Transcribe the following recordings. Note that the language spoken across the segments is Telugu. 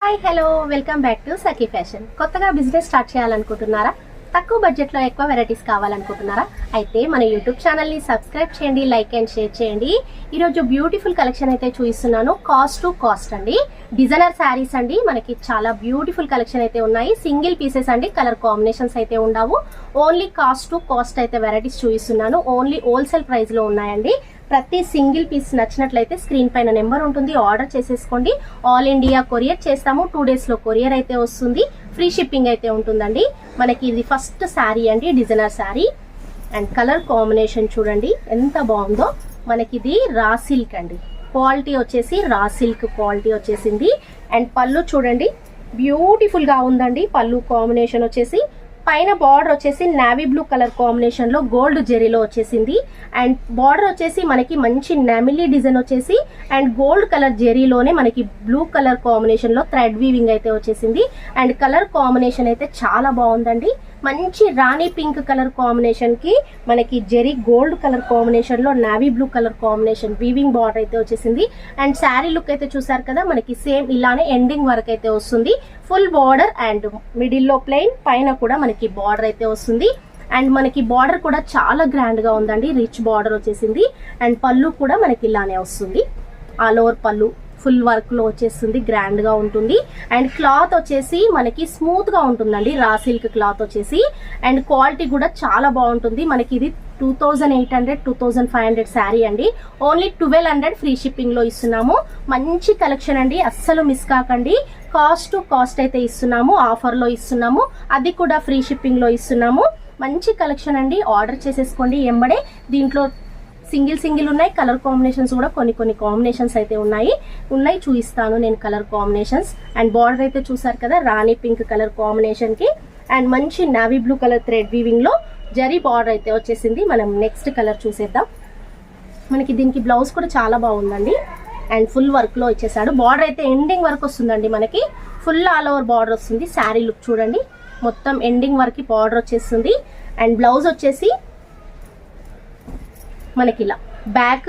Hi hello welcome back to Sakhi fashion. కొత్తగా బిజినెస్ స్టార్ట్ చేయాలనుకుంటున్నారా? తక్కువ బడ్జెట్లో ఎక్కువ వెరైటీస్ కావాలనుకుంటున్నారా? అయితే మన యూట్యూబ్ ఛానల్ని సబ్స్క్రైబ్ చేయండి, లైక్ అండ్ షేర్ చేయండి. ఈరోజు బ్యూటిఫుల్ కలెక్షన్ అయితే చూపిస్తున్నాను. కాస్ట్ టు కాస్ట్ అండి, డిజైనర్ శారీస్ అండి. మనకి చాలా బ్యూటిఫుల్ కలెక్షన్ అయితే ఉన్నాయి. సింగిల్ పీసెస్ అండి, కలర్ కాంబినేషన్స్ అయితే ఉండవు. ఓన్లీ కాస్ట్ టు కాస్ట్ అయితే వెరైటీస్ చూపిస్తున్నాను. ఓన్లీ హోల్సేల్ ప్రైస్లో ఉన్నాయండి. ప్రతి సింగిల్ పీస్ నచ్చినట్లయితే స్క్రీన్ పైన నెంబర్ ఉంటుంది, ఆర్డర్ చేసేసుకోండి. ఆల్ ఇండియా కొరియర్ చేస్తాము. 2 డేస్లో కొరియర్ అయితే వస్తుంది. ఫ్రీ షిప్పింగ్ అయితే ఉంటుందండి. మనకి ఇది ఫస్ట్ శారీ అండి, designer sari. And colour combination చూడండి ఎంత బాగుందో. మనకి ఇది రా సిల్క్ అండి, క్వాలిటీ వచ్చేసి రా సిల్క్ క్వాలిటీ వచ్చేసింది. అండ్ పళ్ళు చూడండి బ్యూటిఫుల్ గా ఉందండి. పళ్ళు కాంబినేషన్ వచ్చేసి పైన బార్డర్ వచ్చేసి నావీ బ్లూ కలర్ కాంబినేషన్ లో గోల్డ్ జెరీలో వచ్చేసింది. అండ్ బార్డర్ వచ్చేసి మనకి మంచి నెమిలీ డిజైన్ వచ్చేసి అండ్ గోల్డ్ కలర్ జెరీలోనే మనకి బ్లూ కలర్ కాంబినేషన్ లో థ్రెడ్ వీవింగ్ అయితే వచ్చేసింది. అండ్ కలర్ కాంబినేషన్ అయితే చాలా బాగుందండి. మంచి రాణి పింక్ కలర్ కాంబినేషన్ కి మనకి జెరీ గోల్డ్ కలర్ కాంబినేషన్ లో navy blue colour combination weaving border అయితే వచ్చేసింది. అండ్ శారీ లుక్ అయితే చూసారు కదా, మనకి సేమ్ ఇలానే ఎండింగ్ వరకు అయితే వస్తుంది. ఫుల్ బార్డర్ అండ్ మిడిల్ లో ప్లెయిన్, పైన కూడా మనకి బార్డర్ అయితే వస్తుంది. అండ్ మనకి బార్డర్ కూడా చాలా గ్రాండ్ గా ఉందండి, రిచ్ బార్డర్ వచ్చేసింది. అండ్ పళ్ళు కూడా మనకి ఇలానే వస్తుంది, ఆల్ ఓవర్ పళ్ళు ఫుల్ వర్క్ లో వచ్చేస్తుంది, గ్రాండ్ గా ఉంటుంది. అండ్ క్లాత్ వచ్చేసి మనకి స్మూత్ గా ఉంటుందండి, రా సిల్క్ క్లాత్ వచ్చేసి. అండ్ క్వాలిటీ కూడా చాలా బాగుంటుంది. మనకి ఇది 2800 2500 శారీ అండి. ఓన్లీ 1200 ఫ్రీ షిప్పింగ్ లో ఇస్తున్నాము. మంచి కలెక్షన్ అండి, అస్సలు మిస్ కాకండి. కాస్ట్ టు కాస్ట్ అయితే ఇస్తున్నాము, ఆఫర్ లో ఇస్తున్నాము, అది కూడా ఫ్రీ షిప్పింగ్ లో ఇస్తున్నాము. మంచి కలెక్షన్ అండి, ఆర్డర్ చేసేసుకోండి ఎంబడే. దీంట్లో సింగిల్ ఉన్నాయి, కలర్ కాంబినేషన్స్ కూడా కొన్ని కాంబినేషన్స్ అయితే ఉన్నాయి చూపిస్తాను నేను కలర్ కాంబినేషన్స్. అండ్ బార్డర్ అయితే చూసారు కదా, రాణి పింక్ కలర్ కాంబినేషన్ కి అండ్ మంచి navy blue colour thread weaving లో జరీ బార్డర్ అయితే వచ్చేసింది. మనం నెక్స్ట్ కలర్ చూసేద్దాం. మనకి దీనికి బ్లౌజ్ కూడా చాలా బాగుందండి. అండ్ ఫుల్ వర్క్ లో ఇచ్చేసాడు. బార్డర్ అయితే ఎండింగ్ వరకు వస్తుందండి, మనకి ఫుల్ ఆల్ ఓవర్ బార్డర్ వస్తుంది. శారీ లుక్ చూడండి, మొత్తం ఎండింగ్ వరకు బార్డర్ వచ్చేస్తుంది. అండ్ బ్లౌజ్ వచ్చేసి మనకి ఇలా బ్యాక్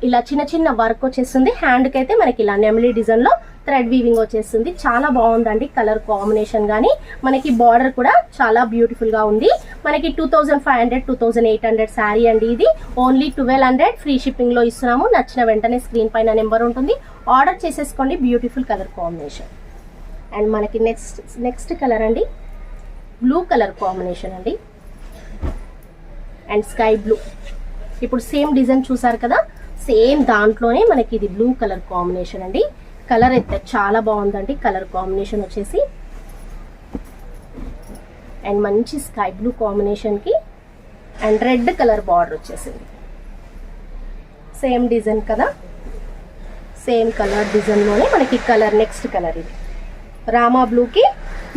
ఇలా చిన్న వర్క్ వచ్చేస్తుంది. హ్యాండ్ కి అయితే మనకి ఇలా నెమిలీ డిజైన్ లో థ్రెడ్ వీవింగ్ వచ్చేస్తుంది. చాలా బాగుందండి కలర్ కాంబినేషన్ గానీ, మనకి బార్డర్ కూడా చాలా బ్యూటిఫుల్ గా ఉంది. మనకి 2500 2800 శారీ అండి. ఇది ఓన్లీ 1200 ఫ్రీ షిప్పింగ్ లో ఇస్తున్నాము. నచ్చిన వెంటనే స్క్రీన్ పైన నెంబర్ ఉంటుంది, ఆర్డర్ చేసేసుకోండి. Beautiful colour combination. అండ్ మనకి నెక్స్ట్ కలర్ అండి, బ్లూ కలర్ కాంబినేషన్ అండి. అండ్ స్కై బ్లూ, ఇప్పుడు సేమ్ డిజైన్ చూసారు కదా, సేమ్ దాంట్లోనే మనకి ఇది బ్లూ కలర్ కాంబినేషన్ అండి. కలర్ అయితే చాలా బాగుందండి, కలర్ కాంబినేషన్ వచ్చేసి. అండ్ మంచి స్కై బ్లూ కాంబినేషన్ కి అండ్ రెడ్ కలర్ బార్డర్ వచ్చేసింది. సేమ్ డిజైన్ కదా, సేమ్ కలర్ డిజైన్ లోనే మనకి కలర్ నెక్స్ట్ కలర్ ఇది రామా బ్లూ కి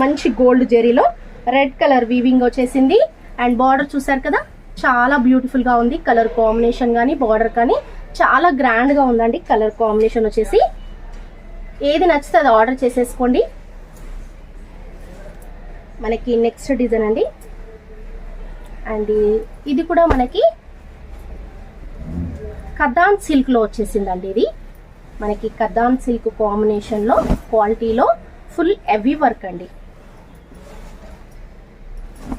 మంచి గోల్డ్ జెరీలో రెడ్ కలర్ వీవింగ్ వచ్చేసింది. అండ్ బార్డర్ చూసారు కదా, చాలా బ్యూటిఫుల్ గా ఉంది. కలర్ కాంబినేషన్ కానీ బార్డర్ కానీ చాలా గ్రాండ్ గా ఉందండి. కలర్ కాంబినేషన్ వచ్చేసి ఏది నచ్చితే అది ఆర్డర్ చేసేసుకోండి. మనకి నెక్స్ట్ డిజైన్ అండి. అండ్ ఇది కూడా మనకి కద్దాన్ సిల్క్ లో వచ్చేసిందండి. ఇది మనకి కద్దాన్ సిల్క్ కాంబినేషన్ లో క్వాలిటీలో ఫుల్ హెవీ వర్క్ అండి.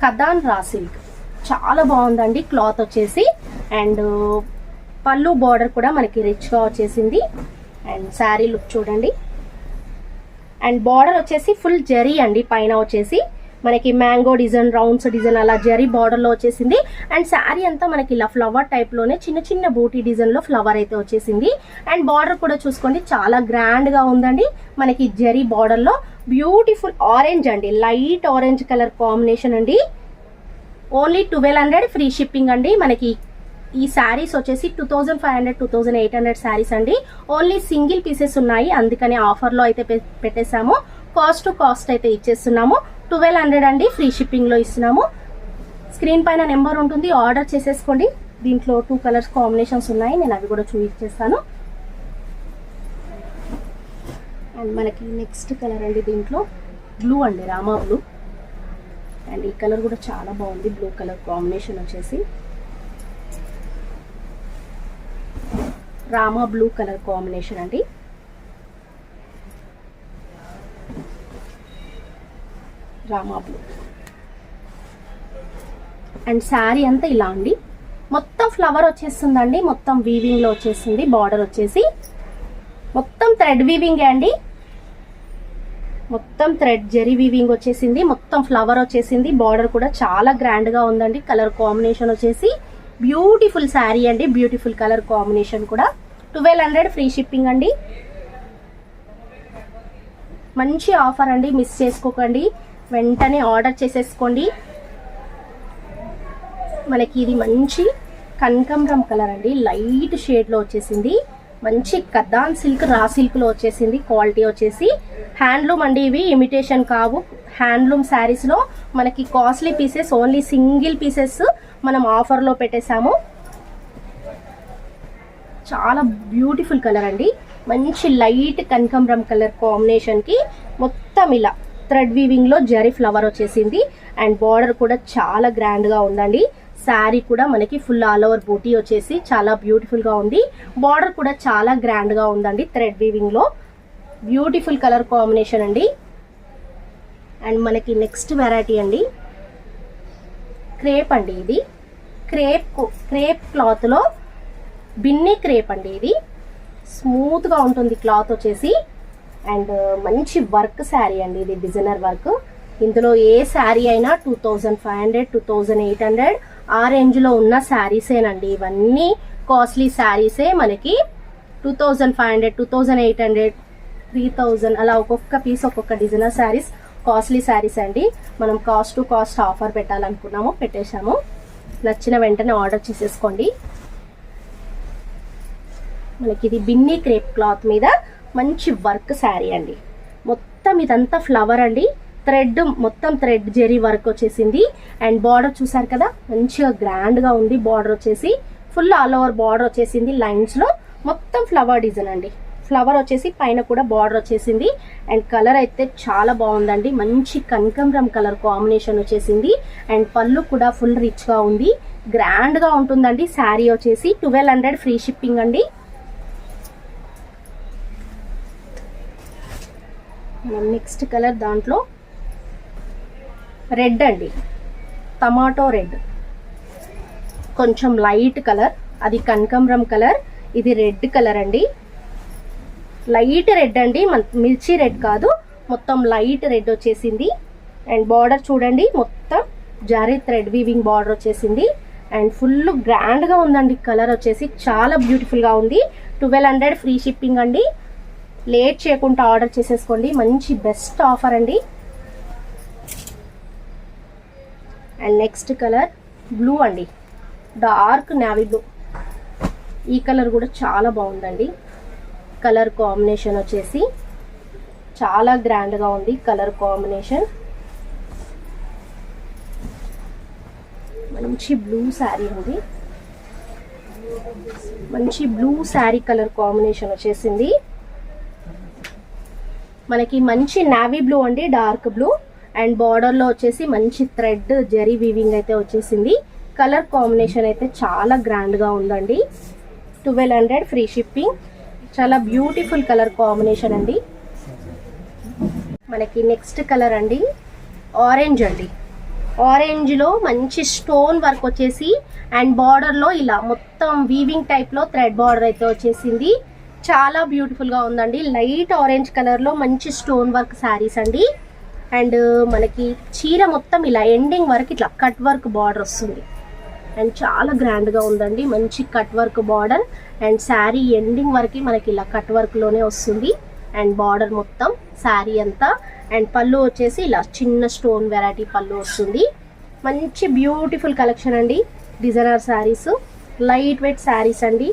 కద్దాన్ రా సిల్క్ చాలా బాగుందండి క్లాత్ వచ్చేసి. అండ్ పళ్ళు బార్డర్ కూడా మనకి రిచ్ గా వచ్చేసింది. అండ్ శారీ లుక్ చూడండి. అండ్ బార్డర్ వచ్చేసి ఫుల్ జరీ అండి, పైన వచ్చేసి మనకి మ్యాంగో డిజైన్, రౌండ్స్ డిజైన్ అలా జరీ బార్డర్ లో వచ్చేసింది. అండ్ శారీ అంతా మనకి ఇలా ఫ్లవర్ టైప్ లోనే చిన్న బూటీ డిజైన్ లో ఫ్లవర్ అయితే వచ్చేసింది. అండ్ బార్డర్ కూడా చూసుకోండి, చాలా గ్రాండ్ గా ఉందండి. మనకి జరీ బార్డర్ లో బ్యూటిఫుల్ ఆరెంజ్ అండి, లైట్ ఆరెంజ్ కలర్ కాంబినేషన్ అండి. ఓన్లీ 1200 ఫ్రీ షిప్పింగ్ అండి. మనకి ఈ శారీస్ వచ్చేసి 2500 2800 శారీస్ అండి. ఓన్లీ సింగిల్ పీసెస్ ఉన్నాయి, అందుకని ఆఫర్ లో అయితే పెట్టేసాము. కాస్ట్ టు కాస్ట్ అయితే ఇచ్చేస్తున్నాము. 1200 అండి, ఫ్రీ షిప్పింగ్ లో ఇస్తున్నాము. స్క్రీన్ పైన నెంబర్ ఉంటుంది, ఆర్డర్ చేసేసుకోండి. దీంట్లో 2 కలర్స్ కాంబినేషన్స్ ఉన్నాయి, నేను అవి కూడా చూపించేస్తాను. అండ్ మనకి నెక్స్ట్ కలర్ అండి, దీంట్లో బ్లూ అండి, రామా బ్లూ. అండ్ ఈ కలర్ కూడా చాలా బాగుంది, బ్లూ కలర్ కాంబినేషన్ వచ్చేసి రామా బ్లూ కలర్ కాంబినేషన్ అండి. రామా బ్లూ. అండ్ శారీ అంతా ఇలా అండి, మొత్తం ఫ్లవర్ వచ్చేస్తుందండి, మొత్తం వీవింగ్ లో వచ్చేస్తుంది. బార్డర్ వచ్చేసి మొత్తం థ్రెడ్ వీవింగ్ అండి, మొత్తం థ్రెడ్ జెరీ వీవింగ్ వచ్చేసింది, మొత్తం ఫ్లవర్ వచ్చేసింది. బార్డర్ కూడా చాలా గ్రాండ్ గా ఉందండి. కలర్ కాంబినేషన్ వచ్చేసి బ్యూటిఫుల్ శారీ అండి, బ్యూటిఫుల్ కలర్ కాంబినేషన్ కూడా. 1200 ఫ్రీ షిప్పింగ్ అండి. మంచి ఆఫర్ అండి, మిస్ చేసుకోకండి, వెంటనే ఆర్డర్ చేసేసుకోండి. మనకి ఇది మంచి కనకాంబరం కలర్ అండి, లైట్ షేడ్ లో వచ్చేసింది. మంచి కద్దాన్ సిల్క్, రా సిల్క్ లో వచ్చేసింది. క్వాలిటీ వచ్చేసి హ్యాండ్లూమ్ అండి, ఇవి ఇమిటేషన్ కావు. హ్యాండ్లూమ్ శారీస్ లో మనకి costly pieces, only single pieces మనం ఆఫర్ లో పెట్టేశాము. చాలా బ్యూటిఫుల్ కలర్ అండి, మంచి లైట్ కనకాంబరం కలర్ కాంబినేషన్ కి మొత్తం ఇలా థ్రెడ్ వీవింగ్ లో జరీ ఫ్లవర్ వచ్చేసింది. అండ్ బార్డర్ కూడా చాలా గ్రాండ్ గా ఉందండి. శారీ కూడా మనకి ఫుల్ ఆల్ ఓవర్ బూటీ వచ్చేసి చాలా బ్యూటిఫుల్ గా ఉంది. బార్డర్ కూడా చాలా గ్రాండ్ గా ఉందండి, థ్రెడ్ వీవింగ్ లో. బ్యూటిఫుల్ కలర్ కాంబినేషన్ అండి. అండ్ మనకి నెక్స్ట్ వెరైటీ అండి, క్రేప్ అండి. ఇది క్రేప్ క్లాత్ లో బిన్నీ క్రేప్ అండి. ఇది స్మూత్ గా ఉంటుంది క్లాత్ వచ్చేసి. అండ్ మంచి వర్క్ శారీ అండి, ఇది డిజైనర్ వర్క్. ఇందులో ఏ శారీ అయినా 2500, 2800 ఆ రేంజ్ లో ఉన్న శారీసేనండి. ఇవన్నీ కాస్ట్లీ శారీసే. మనకి 2500, 2800, 3000 అలా ఒక్కొక్క పీస్ ఒక్కొక్క డిజైనర్ శారీస్, కాస్ట్లీ శారీస్ అండి. మనం కాస్ట్ టు కాస్ట్ ఆఫర్ పెట్టాలనుకున్నాము, పెట్టేశాము. నచ్చిన వెంటనే ఆర్డర్ చేసేసుకోండి. మనకి ఇది బిన్నీ క్రేప్ క్లాత్ మీద మంచి వర్క్ శారీ అండి. మొత్తం ఇదంతా ఫ్లవర్ అండి, థ్రెడ్, మొత్తం థ్రెడ్ జెరీ వర్క్ వచ్చేసింది. అండ్ బార్డర్ చూసారు కదా, మంచిగా గ్రాండ్ గా ఉంది. బార్డర్ వచ్చేసి ఫుల్ ఆల్ ఓవర్ బార్డర్ వచ్చేసింది. లైన్స్ లో మొత్తం ఫ్లవర్ డిజైన్ అండి. ఫ్లవర్ వచ్చేసి పైన కూడా బార్డర్ వచ్చేసింది. అండ్ కలర్ అయితే చాలా బాగుందండి, మంచి కనకాంబరం కలర్ కాంబినేషన్ వచ్చేసింది. అండ్ పళ్ళు కూడా ఫుల్ రిచ్ గా ఉంది, గ్రాండ్ గా ఉంటుందండి. శారీ వచ్చేసి 1200 ఫ్రీ షిప్పింగ్ అండి. నెక్స్ట్ కలర్ దాంట్లో రెడ్ అండి, టమాటో రెడ్, కొంచెం లైట్ కలర్. అది కనకాంబరం కలర్, ఇది రెడ్ కలర్ అండి. లైట్ రెడ్ అండి, మిర్చి రెడ్ కాదు, మొత్తం లైట్ రెడ్ వచ్చేసింది. అండ్ బార్డర్ చూడండి, మొత్తం జారీ థ్రెడ్ వీవింగ్ బార్డర్ వచ్చేసింది. అండ్ ఫుల్ గ్రాండ్ గా ఉందండి. కలర్ వచ్చేసి చాలా బ్యూటిఫుల్ గా ఉంది. 1200 ఫ్రీ షిప్పింగ్ అండి. లేట్ చేయకుండా ఆర్డర్ చేసేసుకోండి, మంచి బెస్ట్ ఆఫర్ అండి. అండ్ నెక్స్ట్ కలర్ బ్లూ అండి, డార్క్ నేవీ బ్లూ. ఈ కలర్ కూడా చాలా బాగుందండి. కలర్ కాంబినేషన్ వచ్చేసి చాలా గ్రాండ్ గా ఉంది. కలర్ కాంబినేషన్ మంచి బ్లూ శారీ అండి, మంచి బ్లూ శారీ కలర్ కాంబినేషన్ వచ్చేసింది. మనకి మంచి నావీ బ్లూ అండి, డార్క్ బ్లూ. అండ్ బార్డర్ లో వచ్చేసి మంచి థ్రెడ్ జెరీ వీవింగ్ అయితే వచ్చేసింది. కలర్ కాంబినేషన్ అయితే చాలా గ్రాండ్ గా ఉందండి. 1200 ఫ్రీ షిప్పింగ్. చాలా బ్యూటిఫుల్ కలర్ కాంబినేషన్ అండి. మనకి నెక్స్ట్ కలర్ అండి ఆరెంజ్ అండి. ఆరెంజ్ లో మంచి స్టోన్ వర్క్ వచ్చేసి అండ్ బార్డర్ లో ఇలా మొత్తం వీవింగ్ టైప్ లో థ్రెడ్ బార్డర్ అయితే వచ్చేసింది. చాలా బ్యూటిఫుల్ గా ఉందండి. లైట్ ఆరెంజ్ కలర్ లో మంచి స్టోన్ వర్క్ శారీస్ అండి. అండ్ మనకి చీర మొత్తం ఇలా ఎండింగ్ వరకు ఇట్లా కట్ వర్క్ బార్డర్ వస్తుంది. అండ్ చాలా గ్రాండ్ గా ఉందండి, మంచి cut work border. And sari ending వరకు మనకి ఇలా కట్ వర్క్ లోనే వస్తుంది. అండ్ బార్డర్ మొత్తం శారీ అంతా. అండ్ పళ్ళు వచ్చేసి ఇలా చిన్న స్టోన్ వెరైటీ పళ్ళు వస్తుంది. మంచి బ్యూటిఫుల్ కలెక్షన్ అండి. Designer saris, light weight saris అండి.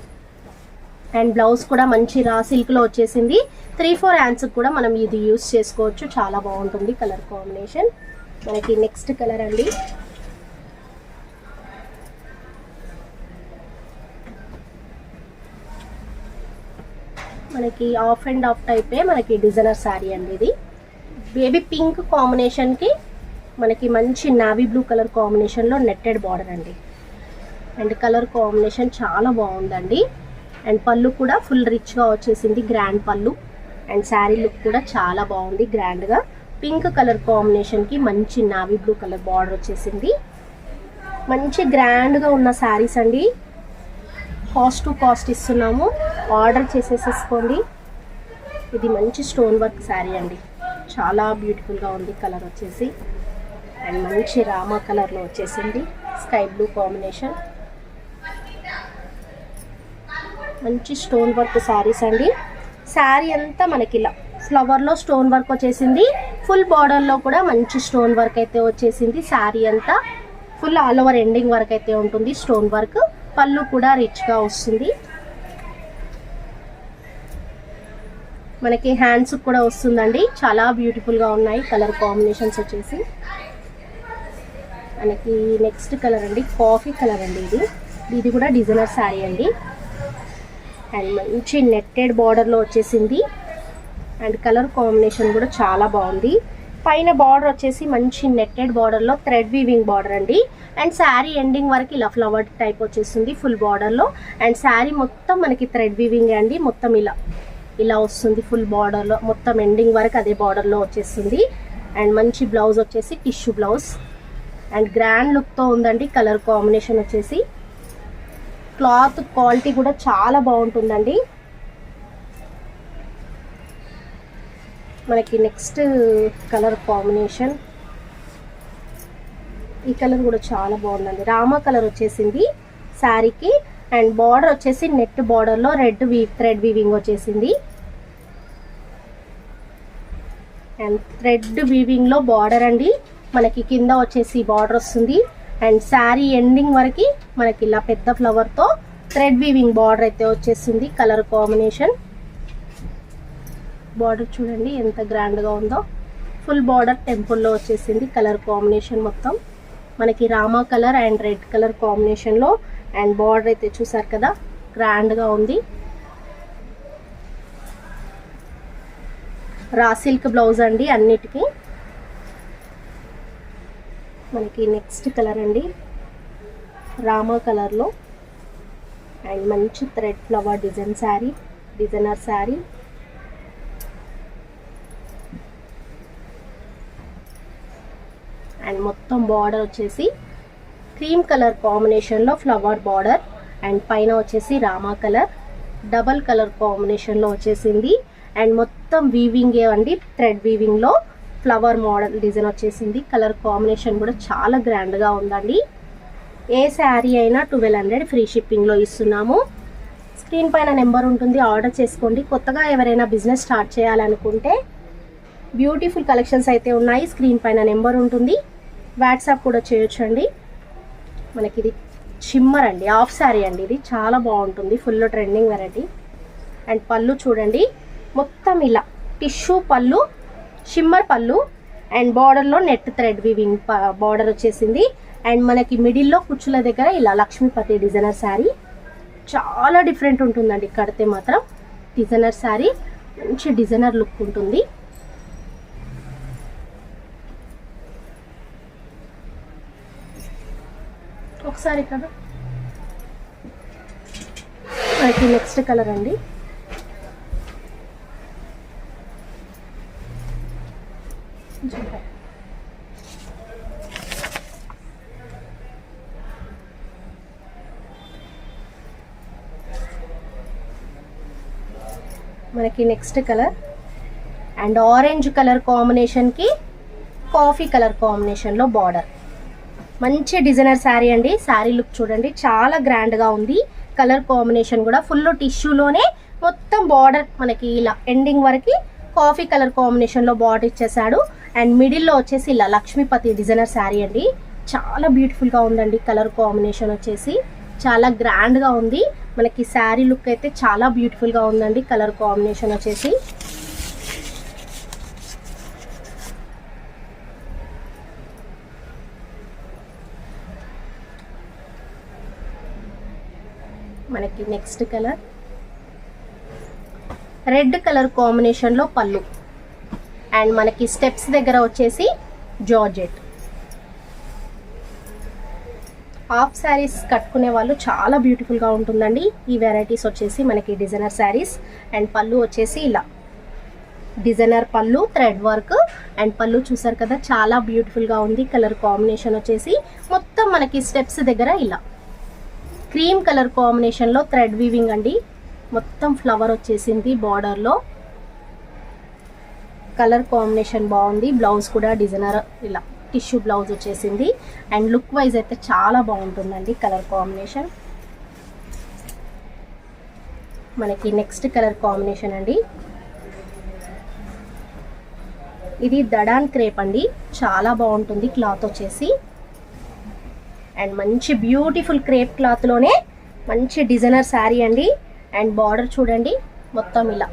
అండ్ బ్లౌజ్ కూడా మంచి రా సిల్క్ లో వచ్చేసింది. 3-4 హ్యాండ్స్ కూడా మనం ఇది యూస్ చేసుకోవచ్చు, చాలా బాగుంటుంది కలర్ కాంబినేషన్. మనకి నెక్స్ట్ కలర్ అండి మనకి ఆఫ్ అండ్ ఆఫ్ టైపే మనకి డిజైనర్ శారీ అండి. ఇది బేబీ పింక్ కాంబినేషన్ కి మనకి మంచి నావీ బ్లూ కలర్ కాంబినేషన్ లో నెట్టెడ్ బార్డర్ అండి. అండ్ కలర్ కాంబినేషన్ చాలా బాగుందండి. అండ్ పళ్ళు కూడా ఫుల్ రిచ్ గా వచ్చేసింది, గ్రాండ్ పళ్ళు. అండ్ శారీ లుక్ కూడా చాలా బాగుంది, గ్రాండ్ గా. పింక్ కలర్ కాంబినేషన్కి మంచి నావీ బ్లూ కలర్ బార్డర్ వచ్చేసింది. మంచి గ్రాండ్గా ఉన్న శారీస్ అండి. కాస్ట్ టు కాస్ట్ ఇస్తున్నాము, ఆర్డర్ చేసేసేసుకోండి. ఇది మంచి స్టోన్ వర్క్ శారీ అండి, చాలా బ్యూటిఫుల్గా ఉంది. కలర్ వచ్చేసి అండ్ మంచి రామా కలర్లో వచ్చేసింది, స్కై బ్లూ కాంబినేషన్. మంచి స్టోన్ వర్క్ శారీస్ అండి. శారీ అంతా మనకి ఇలా ఫ్లవర్లో స్టోన్ వర్క్ వచ్చేసింది. ఫుల్ బార్డర్లో కూడా మంచి స్టోన్ వర్క్ అయితే వచ్చేసింది. శారీ అంతా full all over ending work అయితే ఉంటుంది స్టోన్ వర్క్. పళ్ళు కూడా రిచ్గా వస్తుంది. మనకి హ్యాండ్స్ కూడా వస్తుందండి. చాలా బ్యూటిఫుల్గా ఉన్నాయి కలర్ కాంబినేషన్స్ వచ్చేసి. మనకి నెక్స్ట్ కలర్ అండి కాఫీ కలర్ అండి. ఇది కూడా డిజైనర్ శారీ అండి. అండ్ మంచి నెట్టెడ్ బార్డర్లో వచ్చేసింది. అండ్ కలర్ కాంబినేషన్ కూడా చాలా బాగుంది. పైన బార్డర్ వచ్చేసి మంచి నెట్టెడ్ బార్డర్లో థ్రెడ్ వీవింగ్ బార్డర్ అండి. అండ్ శారీ ఎండింగ్ వరకు ఇలా ఫ్లవర్ టైప్ వచ్చేస్తుంది ఫుల్ బార్డర్లో. అండ్ శారీ మొత్తం మనకి థ్రెడ్ వీవింగ్ అండి. మొత్తం ఇలా వస్తుంది ఫుల్ బార్డర్లో, మొత్తం ఎండింగ్ వరకు అదే బార్డర్లో వచ్చేస్తుంది. అండ్ మంచి బ్లౌజ్ వచ్చేసి టిష్యూ బ్లౌజ్. అండ్ గ్రాండ్ లుక్తో ఉందండి కలర్ కాంబినేషన్ వచ్చేసి. క్లాత్ క్వాలిటీ కూడా చాలా బాగుంటుందండి. మనకి నెక్స్ట్ కలర్ కాంబినేషన్, ఈ కలర్ కూడా చాలా బాగుందండి. రామా కలర్ వచ్చేసింది శారీకి. అండ్ బార్డర్ వచ్చేసి నెట్ బార్డర్లో థ్రెడ్ వీవింగ్ వచ్చేసింది. అండ్ థ్రెడ్ వీవింగ్లో బార్డర్ అండి. మనకి కింద వచ్చేసి బార్డర్ వస్తుంది. అండ్ శారీ ఎండింగ్ వరకు మనకి ఇలా పెద్ద ఫ్లవర్తో థ్రెడ్ వీవింగ్ బార్డర్ అయితే వచ్చేసింది. కలర్ కాంబినేషన్ బార్డర్ చూడండి ఎంత గ్రాండ్గా ఉందో. ఫుల్ బార్డర్ టెంపుల్లో వచ్చేసింది. కలర్ కాంబినేషన్ మొత్తం మనకి Rama colour and red colour కాంబినేషన్లో. అండ్ బార్డర్ అయితే చూసారు కదా గ్రాండ్గా ఉంది. రా సిల్క్ బ్లౌజ్ అండి అన్నిటికీ. మనకి నెక్స్ట్ కలర్ అండి రామా కలర్లో. అండ్ మంచి thread flower design sari, designer sari. And మొత్తం బార్డర్ వచ్చేసి క్రీమ్ కలర్ కాంబినేషన్లో ఫ్లవర్ బార్డర్. అండ్ పైన వచ్చేసి రామా కలర్ డబల్ కలర్ కాంబినేషన్లో వచ్చేసింది. అండ్ మొత్తం వీవింగే అండి, థ్రెడ్ వీవింగ్లో ఫ్లవర్ మోడల్ డిజైన్ వచ్చేసింది. కలర్ కాంబినేషన్ కూడా చాలా గ్రాండ్గా ఉందండి. ఏ శారీ అయినా 1200 ఫ్రీ షిప్పింగ్లో ఇస్తున్నాము. స్క్రీన్ పైన నెంబర్ ఉంటుంది, ఆర్డర్ చేసుకోండి. కొత్తగా ఎవరైనా బిజినెస్ స్టార్ట్ చేయాలనుకుంటే బ్యూటిఫుల్ కలెక్షన్స్ అయితే ఉన్నాయి. స్క్రీన్ పైన నెంబర్ ఉంటుంది, వాట్సాప్ కూడా చేయొచ్చండి. మనకి ఇది షిమ్మర్ అండి, హాఫ్ శారీ అండి. ఇది చాలా బాగుంటుంది, ఫుల్ ట్రెండింగ్ వెరైటీ. అండ్ పళ్ళు చూడండి మొత్తం ఇలా టిష్యూ పళ్ళు, షిమ్మర్ పళ్ళు. అండ్ బార్డర్లో నెట్ థ్రెడ్ వీవింగ్ బార్డర్ వచ్చేసింది. అండ్ మనకి మిడిల్లో కుచ్చుల దగ్గర ఇలా లక్ష్మీపతి డిజైనర్ శారీ. చాలా డిఫరెంట్ ఉంటుందండి కడితే మాత్రం. డిజైనర్ శారీ మంచి డిజైనర్ లుక్ ఉంటుంది. ఒకసారి కదా మనకి నెక్స్ట్ కలర్ అండి మనకి next colour and orange colour కాంబినేషన్కి కాఫీ కలర్ కాంబినేషన్లో బార్డర్. మంచి డిజైనర్ శారీ అండి. శారీ లుక్ చూడండి చాలా గ్రాండ్గా ఉంది. కలర్ కాంబినేషన్ కూడా ఫుల్ టిష్యూలోనే మొత్తం బార్డర్ మనకి ఇలా ఎండింగ్ వరకు కాఫీ కలర్ కాంబినేషన్లో బార్డర్ ఇచ్చేసాడు. అండ్ మిడిల్లో వచ్చేసి ఇలా లక్ష్మీపతి డిజైనర్ శారీ అండి. చాలా బ్యూటిఫుల్గా ఉందండి. కలర్ కాంబినేషన్ వచ్చేసి చాలా గ్రాండ్గా ఉంది. మనకి శారీ లుక్ అయితే చాలా బ్యూటిఫుల్గా ఉందండి. కలర్ కాంబినేషన్ వచ్చేసి మనకి నెక్స్ట్ కలర్ రెడ్ కలర్ కాంబినేషన్లో పళ్ళు. అండ్ మనకి స్టెప్స్ దగ్గర వచ్చేసి జార్జెట్. హాఫ్ శారీస్ కట్టుకునే వాళ్ళు చాలా బ్యూటిఫుల్గా ఉంటుందండి. ఈ వెరైటీస్ వచ్చేసి మనకి డిజైనర్ శారీస్. అండ్ పళ్ళు వచ్చేసి ఇలా డిజైనర్ పళ్ళు, థ్రెడ్ వర్క్. అండ్ పళ్ళు చూసారు కదా చాలా బ్యూటిఫుల్గా ఉంది. కలర్ కాంబినేషన్ వచ్చేసి మొత్తం మనకి స్టెప్స్ దగ్గర ఇలా క్రీమ్ కలర్ కాంబినేషన్లో థ్రెడ్ వీవింగ్ అండి. మొత్తం ఫ్లవర్ వచ్చేసింది బార్డర్లో. కలర్ కాంబినేషన్ బాగుంది. బ్లౌజ్ కూడా డిజైనర్ ఇలా టిష్యూ బ్లౌజ్ వచ్చేసింది. అండ్ లుక్ వైజ్ అయితే చాలా బాగుంటుందండి కలర్ కాంబినేషన్. మనకి నెక్స్ట్ కలర్ కాంబినేషన్ అండి, ఇది దడాన్ క్రేప్ అండి. చాలా బాగుంటుంది క్లాత్ వచ్చేసి. అండ్ మంచి బ్యూటిఫుల్ క్రేప్ క్లాత్లోనే మంచి డిజైనర్ శారీ అండి. అండ్ బార్డర్ చూడండి మొత్తం ఇలా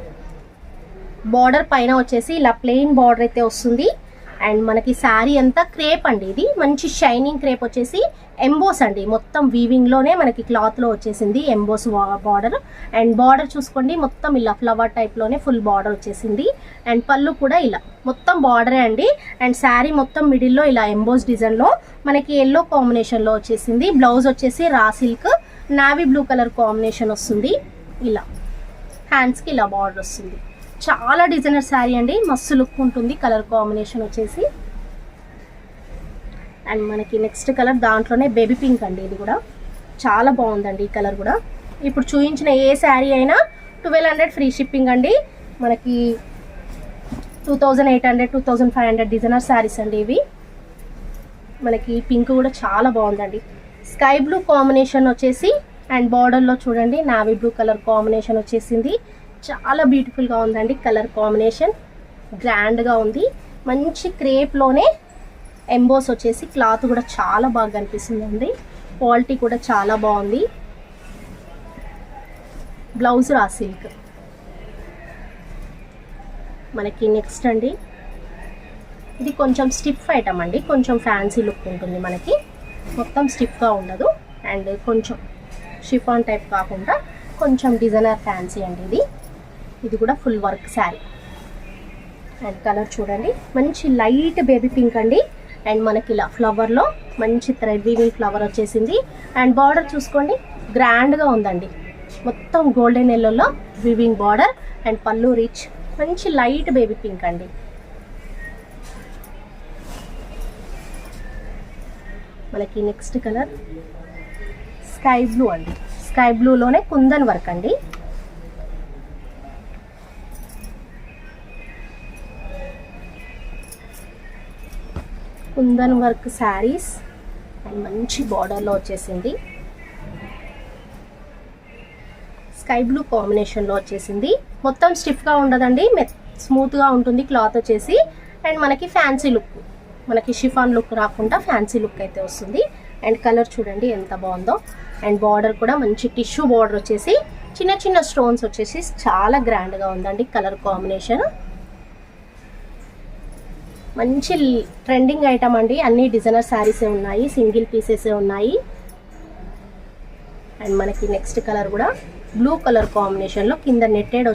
బార్డర్ పైన వచ్చేసి ఇలా ప్లెయిన్ బార్డర్ అయితే వస్తుంది. అండ్ మనకి శారీ అంతా క్రేప్ అండి. ఇది మంచి షైనింగ్ క్రేప్ వచ్చేసి ఎంబోస్ అండి. మొత్తం వీవింగ్లోనే మనకి క్లాత్లో వచ్చేసింది ఎంబోస్ బార్డర్. అండ్ బార్డర్ చూసుకోండి మొత్తం ఇలా ఫ్లవర్ టైప్లోనే ఫుల్ బార్డర్ వచ్చేసింది. అండ్ పళ్ళు కూడా ఇలా మొత్తం బార్డరే అండి. అండ్ శారీ మొత్తం మిడిల్లో ఇలా ఎంబోస్ డిజైన్లో మనకి ఎల్లో కాంబినేషన్లో వచ్చేసింది. బ్లౌజ్ వచ్చేసి raw silk navy blue colour combination వస్తుంది. ఇలా హ్యాండ్స్కి ఇలా బార్డర్ వస్తుంది. చాలా డిజైనర్ శారీ అండి, మస్తు లుక్ ఉంటుంది కలర్ కాంబినేషన్ వచ్చేసి. అండ్ మనకి నెక్స్ట్ కలర్ దాంట్లోనే బేబీ పింక్ అండి. ఇది కూడా చాలా బాగుందండి ఈ కలర్ కూడా. ఇప్పుడు చూపించిన ఏ శారీ అయినా 1200 ఫ్రీ షిప్పింగ్ అండి. మనకి 2800 2500 డిజైనర్ శారీస్ అండి ఇవి. మనకి పింక్ కూడా చాలా బాగుందండి. స్కై బ్లూ కాంబినేషన్ వచ్చేసి అండ్ బార్డర్లో చూడండి నావీ బ్లూ కలర్ కాంబినేషన్ వచ్చేసింది. చాలా బ్యూటిఫుల్గా ఉందండి కలర్ కాంబినేషన్, గ్రాండ్గా ఉంది. మంచి క్రేప్లోనే ఎంబోస్ వచ్చేసి క్లాత్ కూడా చాలా బాగా కనిపిస్తుందండి. క్వాలిటీ కూడా చాలా బాగుంది. Blouse raw silk. మనకి నెక్స్ట్ అండి, ఇది కొంచెం స్టిఫ్ ఐటమ్ అండి. కొంచెం ఫ్యాన్సీ లుక్ ఉంటుంది మనకి, మొత్తం స్టిఫ్గా ఉండదు. అండ్ కొంచెం షిఫాన్ టైప్ కాకుండా కొంచెం డిజైనర్ ఫ్యాన్సీ అండి ఇది. ఇది కూడా full work sari. And colour చూడండి మంచి లైట్ బేబీ పింక్ అండి. అండ్ మనకి ఇలా ఫ్లవర్లో మంచి థ్రెడ్ వీవింగ్ ఫ్లవర్ వచ్చేసింది. అండ్ బార్డర్ చూసుకోండి గ్రాండ్గా ఉందండి. మొత్తం గోల్డెన్ ఎల్లోలో వీవింగ్ బార్డర్. అండ్ పళ్ళు రిచ్ మంచి లైట్ బేబీ పింక్ అండి. మనకి నెక్స్ట్ కలర్ స్కై బ్లూ అండి. స్కై బ్లూలోనే కుందన్ వర్క్ అండి. కుందన్ వర్క్ శారీస్ అండ్ మంచి బార్డర్లో వచ్చేసింది. స్కై బ్లూ కాంబినేషన్లో వచ్చేసింది. మొత్తం స్టిఫ్గా ఉండదండి, స్మూత్గా ఉంటుంది క్లాత్ వచ్చేసి. అండ్ మనకి ఫ్యాన్సీ లుక్, మనకి షిఫాన్ లుక్ రాకుండా ఫ్యాన్సీ లుక్ అయితే వస్తుంది. అండ్ కలర్ చూడండి ఎంత బాగుందో. అండ్ బార్డర్ కూడా మంచి టిష్యూ బార్డర్ వచ్చేసి చిన్న చిన్న స్టోన్స్ వచ్చేసి చాలా గ్రాండ్గా ఉందండి కలర్ కాంబినేషన్. మంచి ట్రెండింగ్ ఐటమ్ అండి. అన్ని డిజైనర్ శారీసే ఉన్నాయి, సింగిల్ పీసెసే ఉన్నాయి. అండ్ మనకి నెక్స్ట్ కలర్ కూడా బ్లూ కలర్ కాంబినేషన్లో కింద నెట్టెడ్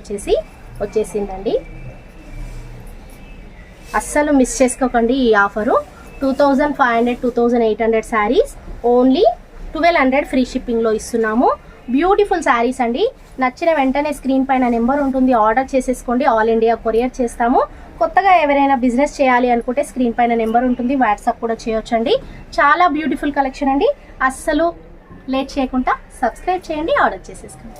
వచ్చేసిందండి. అస్సలు మిస్ చేసుకోకండి ఈ ఆఫరు. 2500 2800 శారీస్ ఓన్లీ 1200 ఫ్రీ షిప్పింగ్లో ఇస్తున్నాము. బ్యూటిఫుల్ శారీస్ అండి. నచ్చిన వెంటనే స్క్రీన్ పైన నెంబర్ ఉంటుంది, ఆర్డర్ చేసేసుకోండి. ఆల్ ఇండియా కొరియర్ చేస్తాము. కొత్తగా ఎవరైనా బిజినెస్ చేయాలి అనుకుంటే స్క్రీన్ పైన నెంబర్ ఉంటుంది, వాట్సాప్ కూడా చేయొచ్చండి. చాలా బ్యూటిఫుల్ కలెక్షన్ అండి. అస్సలు లేట్ చేయకుండా సబ్స్క్రైబ్ చేయండి, ఆర్డర్ చేసేసుకోండి.